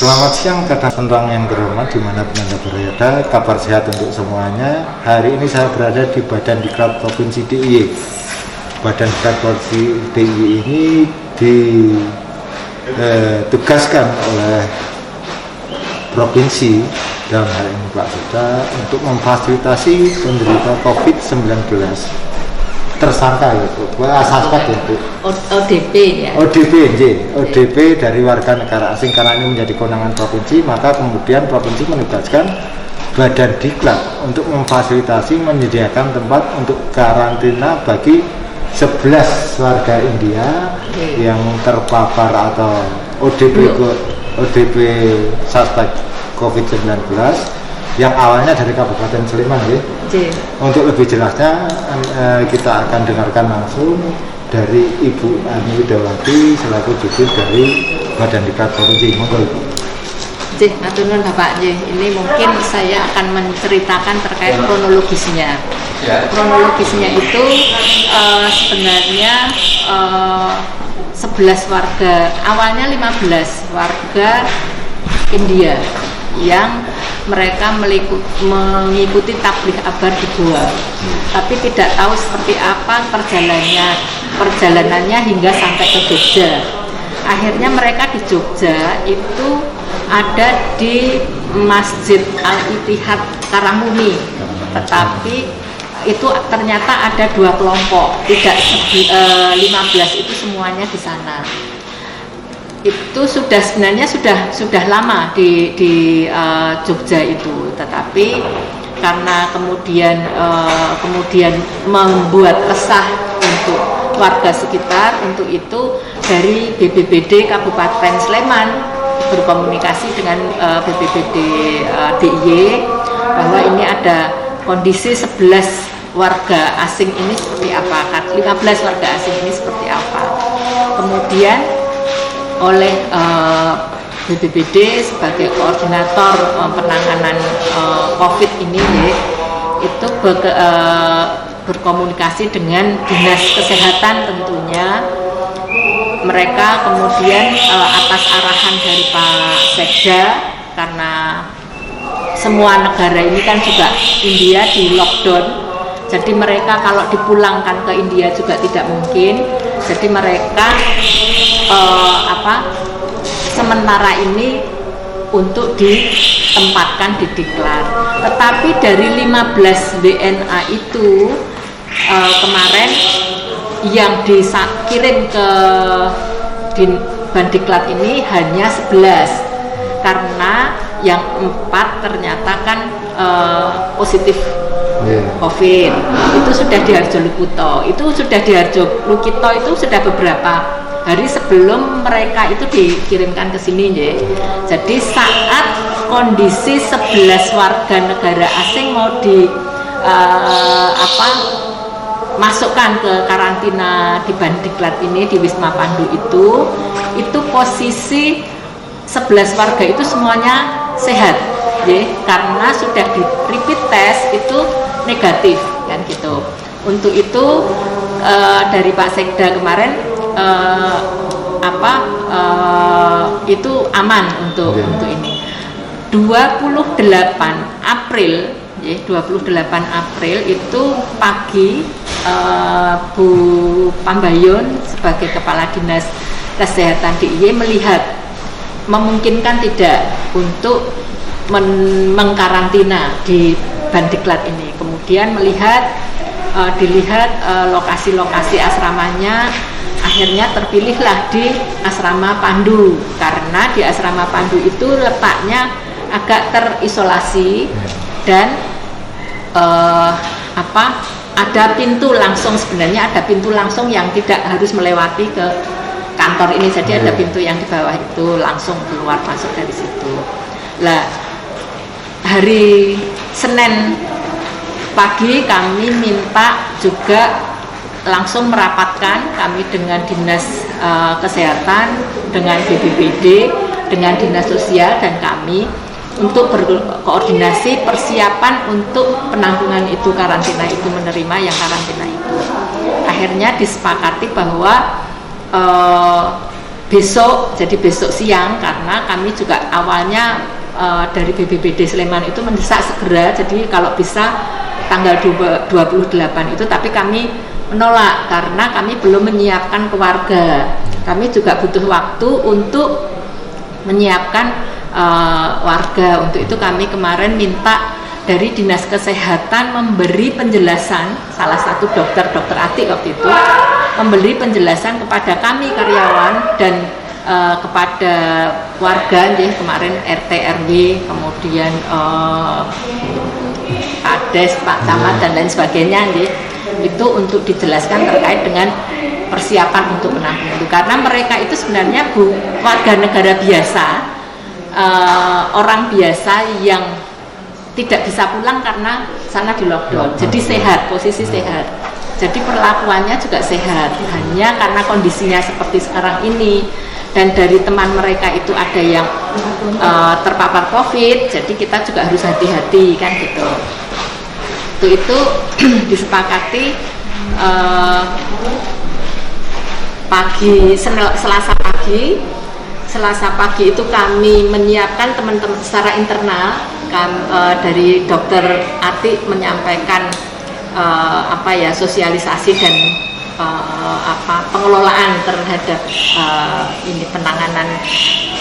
Selamat siang kadang yang terhormat dimanapun Anda berada, kabar sehat untuk semuanya. Hari ini saya berada di Badan Diklat Provinsi DIY. Badan Diklat Provinsi DIY ini ditugaskan oleh provinsi dalam hal ini Pak Suda untuk memfasilitasi penderita COVID-19 tersangka ya Bu, suspek ya Bu. ODP ya. ODP dari warga negara asing, karena ini menjadi kewenangan provinsi, maka kemudian provinsi menugaskan Badan Diklat untuk memfasilitasi menyediakan tempat untuk karantina bagi 11 warga India yang terpapar atau ODP suspek COVID-19 yang awalnya dari Kabupaten Sleman ya. Untuk lebih jelasnya kita akan dengarkan langsung dari Ibu Ani Widawati selaku jubir dari Badan Diklat Provinsi. Monggo Ibu. Matur nuwun Bapak. Ini mungkin saya akan menceritakan terkait kronologisnya. Kronologisnya itu sebenarnya 11 warga, awalnya 15 warga India yang mereka mengikuti tabligh akbar di Goa, tapi tidak tahu seperti apa perjalanannya hingga sampai ke Jogja. Akhirnya mereka di Jogja itu ada di Masjid Al-Ittihad Karangmuni, tetapi itu ternyata ada 2 kelompok, tidak 15 itu semuanya di sana. Itu sebenarnya sudah lama di Jogja itu, tetapi karena kemudian membuat resah untuk warga sekitar, untuk itu dari BPBD Kabupaten Sleman berkomunikasi dengan BPBD DIY bahwa ini ada kondisi 11 warga asing ini seperti apa, 15 warga asing ini seperti apa. Kemudian oleh BPBD sebagai koordinator penanganan COVID ini itu berkomunikasi dengan Dinas Kesehatan tentunya. Mereka kemudian atas arahan dari Pak Sekda, karena semua negara ini kan juga India di lockdown, jadi mereka kalau dipulangkan ke India juga tidak mungkin. Jadi mereka sementara ini untuk ditempatkan di Diklat. Tetapi dari 15 WNA itu kemarin yang dikirim ke Bandiklat ini hanya 11, karena yang 4 ternyata kan positif COVID. Itu sudah di Harjolukito, itu sudah beberapa hari sebelum mereka itu dikirimkan ke sini ya. Jadi saat kondisi 11 warga negara asing mau masukkan ke karantina di Bandiklat ini, di Wisma Pandu itu posisi 11 warga itu semuanya sehat ya, karena sudah di rapid test itu negatif kan gitu. Untuk itu dari Pak Sekda kemarin itu aman untuk ini. 28 April ya, 28 April itu pagi Bu Pambayon sebagai Kepala Dinas Kesehatan DIY melihat memungkinkan tidak untuk mengkarantina di Bandiklat ini. Kemudian dilihat lokasi-lokasi asramanya, akhirnya terpilihlah di Asrama Pandu, karena di Asrama Pandu itu letaknya agak terisolasi dan ada pintu langsung, sebenarnya ada pintu langsung yang tidak harus melewati ke kantor ini, jadi ada pintu yang di bawah itu langsung keluar masuk dari situ. Lah, hari Senin pagi kami minta juga langsung merapatkan kami dengan Dinas Kesehatan, dengan BPBD, dengan Dinas Sosial dan kami untuk berkoordinasi persiapan untuk penanggungan itu, karantina itu, menerima yang karantina itu. Akhirnya disepakati bahwa besok, jadi besok siang, karena kami juga awalnya dari BPBD Sleman itu mendesak segera, jadi kalau bisa tanggal 28 itu, tapi kami menolak karena kami belum menyiapkan keluarga. Kami juga butuh waktu untuk menyiapkan warga. Untuk itu kami kemarin minta dari Dinas Kesehatan memberi penjelasan, salah satu dokter Atik waktu itu memberi penjelasan kepada kami karyawan dan kepada warga, kemarin RT RW, kemudian Kades, Pak Camat dan lain sebagainya, itu untuk dijelaskan terkait dengan persiapan untuk penampungan itu, karena mereka itu sebenarnya warga negara biasa, orang biasa yang tidak bisa pulang karena sana di lockdown, jadi sehat, posisi sehat, jadi perlakuannya juga sehat, hanya karena kondisinya seperti sekarang ini dan dari teman mereka itu ada yang terpapar COVID, jadi kita juga harus hati-hati kan gitu. Itu disepakati Selasa pagi itu kami menyiapkan teman-teman secara internal, dari Dokter Atik menyampaikan sosialisasi dan pengelolaan terhadap ini penanganan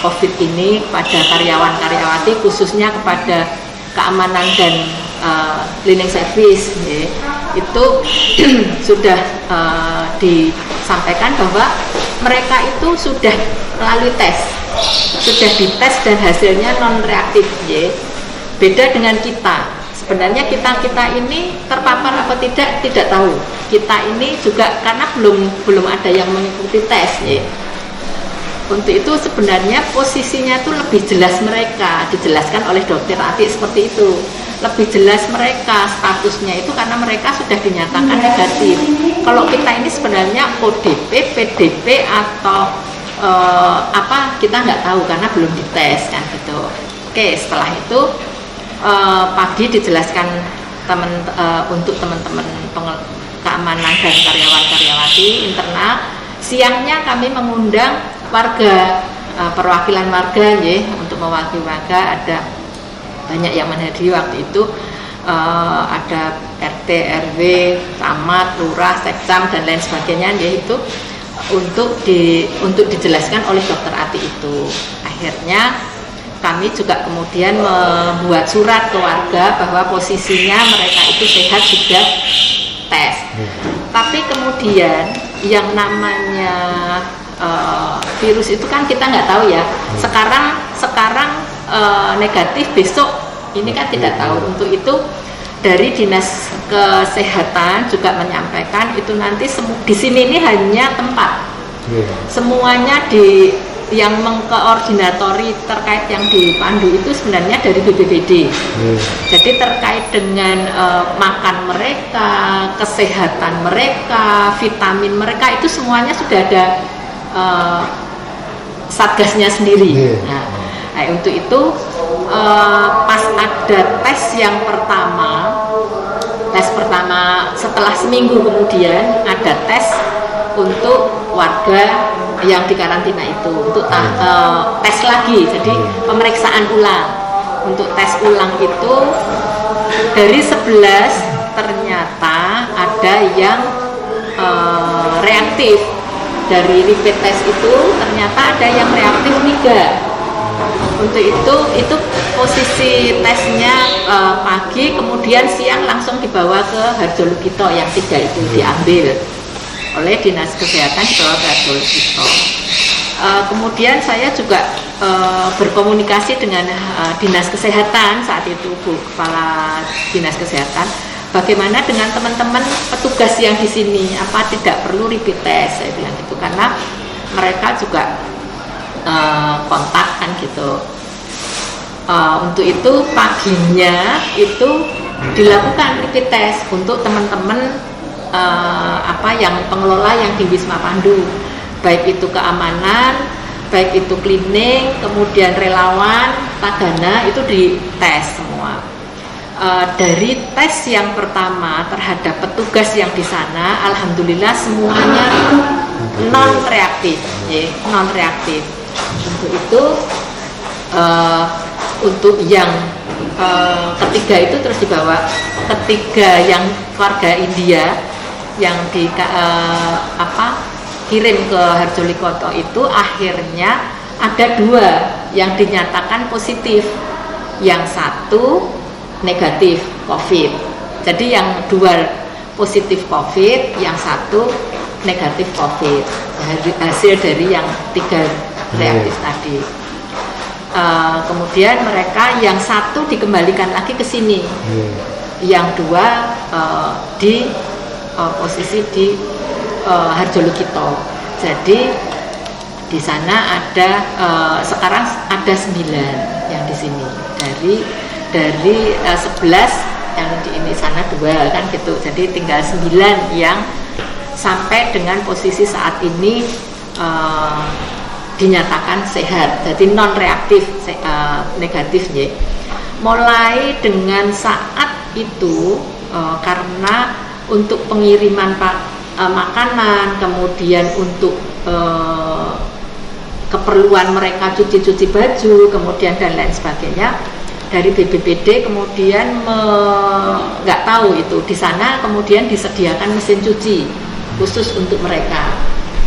COVID ini kepada karyawan-karyawati, khususnya kepada keamanan dan cleaning service, itu sudah disampaikan bahwa mereka itu sudah melalui tes, sudah dites dan hasilnya non reaktif, beda dengan kita. Sebenarnya kita ini terpapar apa tidak tahu. Kita ini juga karena belum ada yang mengikuti tes, Untuk itu sebenarnya posisinya itu lebih jelas mereka, dijelaskan oleh Dokter Atik seperti itu. Lebih jelas mereka statusnya itu karena mereka sudah dinyatakan negatif. Kalau kita ini sebenarnya ODP, PDP atau kita nggak tahu karena belum dites kan gitu. Oke, setelah itu pagi dijelaskan untuk teman-teman keamanan dan karyawan-karyawati internal. Siangnya kami mengundang warga, perwakilan warga, untuk mewakili warga. Ada banyak yang menghadiri waktu itu, ada RT, RW, camat, lurah, sekcam dan lain sebagainya, yaitu untuk dijelaskan oleh Dokter Atik itu. Akhirnya kami juga kemudian membuat surat ke warga bahwa posisinya mereka itu sehat, sudah tes. Tapi kemudian yang namanya virus itu kan kita nggak tahu ya. Sekarang negatif, besok ini kan tidak tahu. Untuk itu dari Dinas Kesehatan juga menyampaikan itu nanti di sini ini hanya tempat, semuanya yang mengkoordinatori terkait yang dipandu itu sebenarnya dari BPBD. Jadi terkait dengan makan mereka, kesehatan mereka, vitamin mereka itu semuanya sudah ada satgasnya sendiri. Nah, untuk itu pas ada tes yang pertama setelah seminggu kemudian ada tes untuk warga yang dikarantina itu untuk tes lagi, jadi pemeriksaan ulang. Untuk tes ulang itu dari 11 ternyata ada yang reaktif. Dari rapid test itu ternyata ada yang reaktif 3. Untuk itu posisi tesnya pagi, kemudian siang langsung dibawa ke Harjolukito, yang 3 itu diambil oleh Dinas Kesehatan, dibawa ke Harjolukito. Kemudian saya juga berkomunikasi dengan Dinas Kesehatan saat itu, Bu Kepala Dinas Kesehatan, bagaimana dengan teman-teman petugas yang di sini, apa tidak perlu rapid test, saya bilang gitu, karena mereka juga kontak kan gitu. Untuk itu paginya itu dilakukan rapid test untuk teman-teman yang pengelola yang di Wisma Pandu, baik itu keamanan, baik itu cleaning, kemudian relawan, tagana, itu dites semua. Dari tes yang pertama terhadap petugas yang di sana, alhamdulillah semuanya non reaktif, ya, non reaktif. Untuk itu untuk yang ketiga itu terus dibawa, ketiga yang warga India yang kirim ke Harjolikoto itu akhirnya ada 2 yang dinyatakan positif, yang 1 negatif COVID. Jadi yang 2 positif COVID, yang 1 negatif COVID, hasil dari yang 3 reaktif tadi. Kemudian mereka yang 1 dikembalikan lagi ke sini, yang 2 di posisi di Harjolikoto. Jadi di sana ada sekarang ada 9 yang di sini dari 11 yang di ini sana 2 kan gitu. Jadi tinggal 9 yang sampai dengan posisi saat ini dinyatakan sehat, jadi non reaktif, negatif ya. Mulai dengan saat itu karena untuk pengiriman makanan, kemudian untuk keperluan mereka cuci baju, kemudian dan lain sebagainya, dari BPBD kemudian nggak tahu itu di sana kemudian disediakan mesin cuci khusus untuk mereka,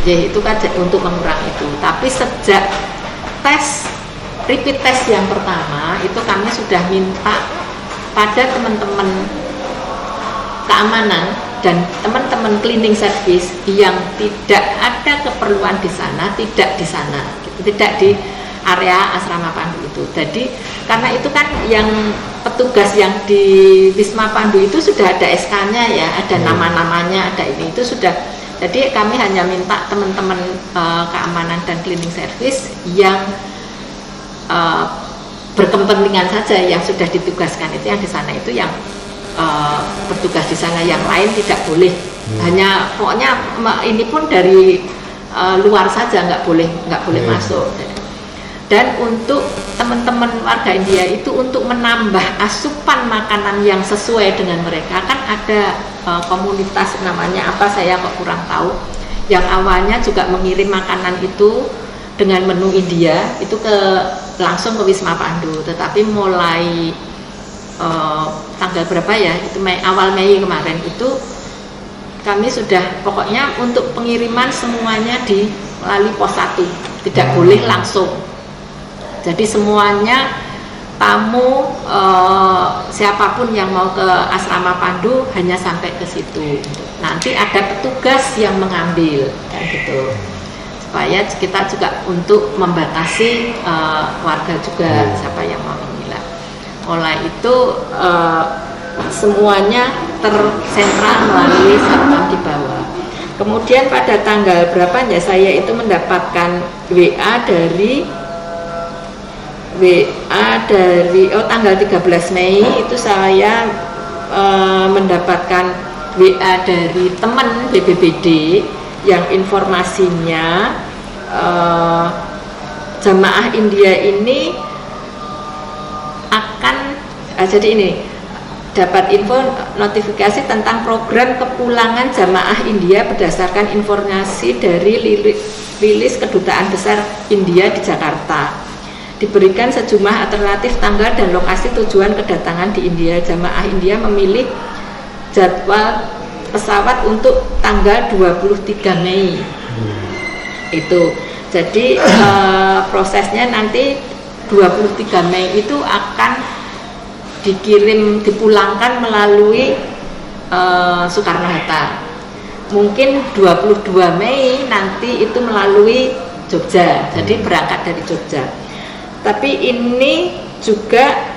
ya itu kan untuk mengurangi itu. Tapi sejak repeat test yang pertama itu kami sudah minta pada teman-teman keamanan dan teman-teman cleaning service yang tidak ada keperluan di sana, tidak di sana, gitu, tidak di area asrama Pandu itu. Jadi karena itu kan yang petugas yang di Wisma Pandu itu sudah ada SK-nya ya, ada nama-namanya, ada ini itu sudah. Jadi kami hanya minta teman-teman keamanan dan cleaning service yang berkepentingan saja yang sudah ditugaskan itu yang di sana itu yang bertugas di sana, yang lain tidak boleh. Hanya pokoknya ini pun dari luar saja, nggak boleh masuk. Dan untuk teman-teman warga India itu untuk menambah asupan makanan yang sesuai dengan mereka, kan ada komunitas namanya apa saya kok kurang tahu, yang awalnya juga mengirim makanan itu dengan menu India itu langsung ke Wisma Pandu, tetapi mulai tanggal berapa ya, itu awal Mei kemarin itu kami sudah pokoknya untuk pengiriman semuanya melalui pos 1, tidak boleh langsung. Jadi semuanya tamu siapapun yang mau ke asrama Pandu hanya sampai ke situ. Nanti ada petugas yang mengambil, kan gitu. Supaya kita juga untuk membatasi warga juga siapa yang mau memilah. Mulai itu semuanya tersentral melalui satpam di bawah. Kemudian pada tanggal berapa ya saya itu mendapatkan WA dari tanggal 13 Mei itu saya mendapatkan WA dari teman BPBD yang informasinya jamaah India ini akan jadi ini dapat info notifikasi tentang program kepulangan jamaah India berdasarkan informasi dari rilis Kedutaan Besar India di Jakarta. Diberikan sejumlah alternatif tanggal dan lokasi tujuan kedatangan di India. Jamaah India memilih jadwal pesawat untuk tanggal 23 Mei. Itu. Jadi prosesnya nanti 23 Mei itu akan dipulangkan melalui Soekarno-Hatta. Mungkin 22 Mei nanti itu melalui Jogja. Jadi berangkat dari Jogja. Tapi ini juga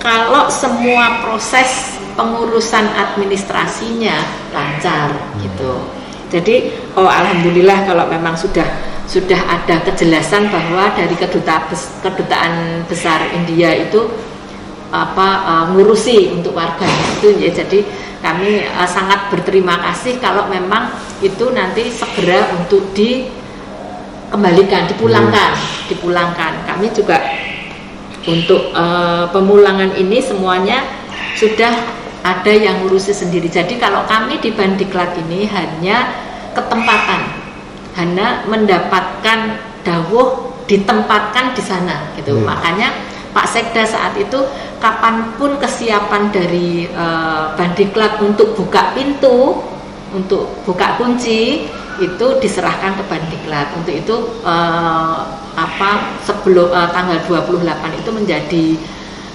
kalau semua proses pengurusan administrasinya lancar gitu. Jadi alhamdulillah kalau memang sudah ada kejelasan bahwa dari kedutaan besar India itu ngurusi untuk warga itu ya. Jadi kami sangat berterima kasih kalau memang itu nanti segera untuk dikembalikan, dipulangkan. Kami juga untuk pemulangan ini semuanya sudah ada yang ngurusi sendiri. Jadi kalau kami di Bandiklat ini hanya ketempatan hanya mendapatkan dawuh ditempatkan di sana gitu. Makanya Pak Sekda saat itu kapanpun kesiapan dari Bandiklat untuk buka pintu, untuk buka kunci itu diserahkan ke Bandiklat. Untuk itu sebelum tanggal 28 itu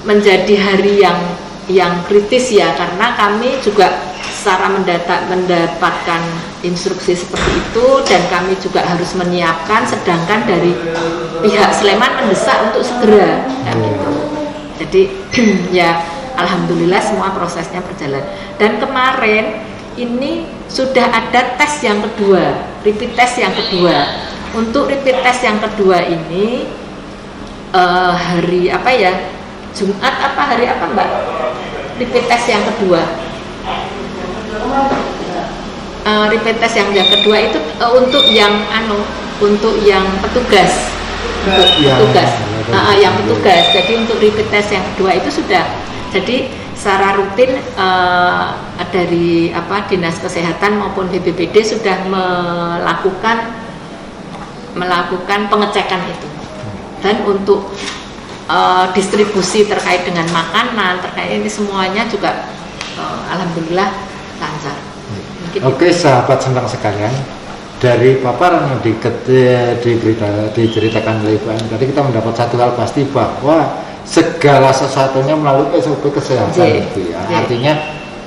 menjadi hari yang kritis ya, karena kami juga secara mendapatkan instruksi seperti itu dan kami juga harus menyiapkan, sedangkan dari pihak Sleman mendesak untuk segera gitu. Jadi ya alhamdulillah semua prosesnya berjalan. Dan kemarin ini sudah ada tes yang kedua, repeat test yang kedua. Untuk repeat test yang kedua ini hari apa ya? Jumat apa hari apa Mbak? Repeat test yang kedua. Repeat test yang kedua itu untuk yang petugas, yang petugas. Jadi untuk repeat test yang kedua itu sudah. Jadi secara rutin dari Dinas Kesehatan maupun BPBD sudah melakukan pengecekan itu. Dan untuk distribusi terkait dengan makanan, terkait ini semuanya juga alhamdulillah lancar. Oke, sahabat Sentang sekalian, dari paparan yang diceritakan oleh Ibu Ani tadi, kita mendapat satu hal pasti bahwa segala sesuatunya melalui SOP kesehatan itu ya. Artinya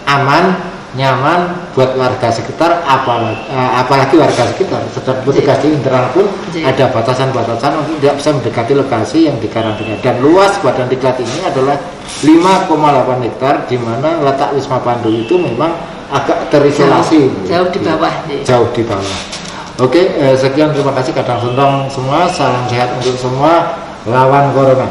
aman, nyaman buat warga sekitar, apalagi warga sekitar. Sedang petugas di internal pun ada batasan-batasan untuk tidak bisa mendekati lokasi yang dikarantina. Dan luas Badan Diklat ini adalah 5,8 hektar, di mana letak Wisma Pandu itu memang agak terisolasi, jauh di bawah. Jauh di bawah. Oke, sekian, terima kasih Kadang Sentong semua. Salam sehat untuk semua, lawan corona.